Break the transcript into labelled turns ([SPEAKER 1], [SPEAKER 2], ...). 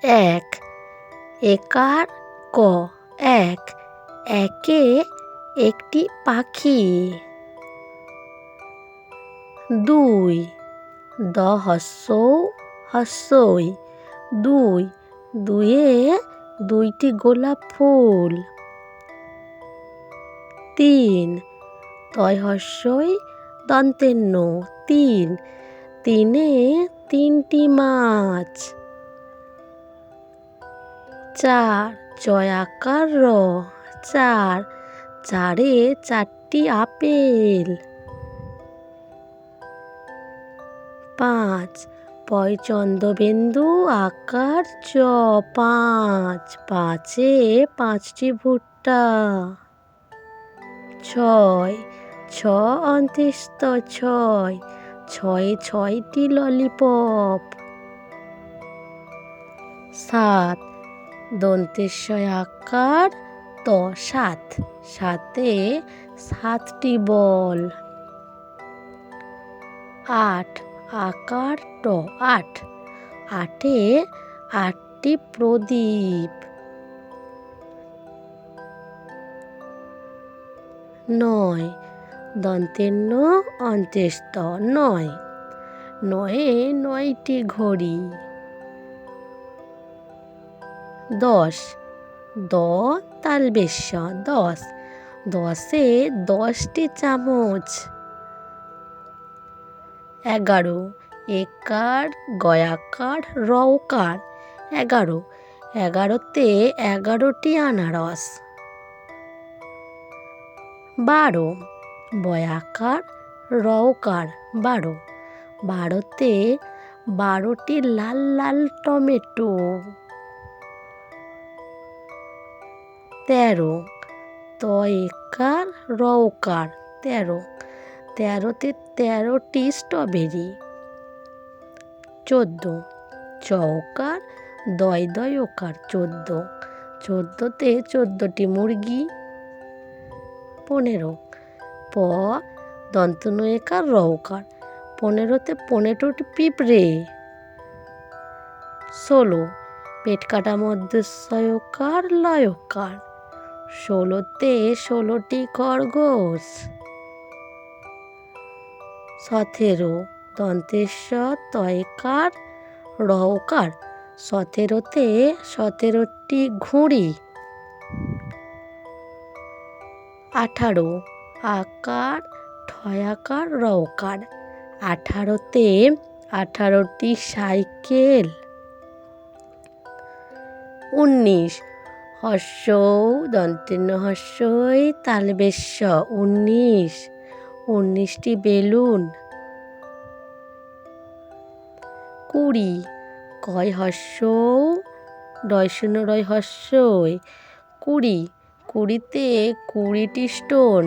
[SPEAKER 1] এক, একার ক এক, একে একটি পাখি। দুই, দ হ্রস্বৌ হ্রস্বই দুই, দুইয়ে দুইটি গোলাপ ফুল। তিন, তয় হ্রস্বই দন্তের ন তিন, তিনে তিনটি মাছ। চার, চয় আকার র চার, চারে চারটি আপেল। পাঁচ, পয় চন্দ্রবিন্দু আকার চ পাঁচ, পাঁচে পাঁচটি ভুট্টা। ছয়, ছ অন্ত্যেষ্ঠ ছয়, ছয়ে ছয়টি ললিপপ। সাত, দন্তেশ্বয় আকার ত সাত, সাতে সাতটি বল। আট, আকার ট আট, আটে আটটি প্রদীপ। নয়, দন্তের ন অন্ত্যেষ্ঠ নয়, নয়ে নয়টি ঘড়ি। দশ, দ তালবেশ্য দশ, দশে 10টি চামচ। 11, একার গয়াকার রওকার 11, 11তে 11টি আনারস। 12, বয়াকার রওকার 12, 12তে 12টি লাল লাল টমেটো। 13, তয়কার রওকার 13, 13তে 13টি স্ট্রবেরি। 14, চৌকার দয় দয়কার 14, 14তে 14টি মুরগি। 15, প দন্তনয়কার রওকার 15তে 15টি পিঁপড়ে। 16, পেট কাটা মধ্যস্বয়কার লয়কার 16তে 16টি খরগোশ। 17, দন্তেশ্ব তয়কার রওকার 17তে 17টি ঘুড়ি। 18, আকার ঠয়াকার রওকার 18তে 18টি সাইকেল। 19, হ্রস্বৌ দন্তেন্ন হ্রস্বই তালবেশ্য 19, 19টি বেলুন। 20, কয় হ্রস্বৌ ডয়শূন্য রয় হ্রস্বই 20, 20তে 20টি স্টোন।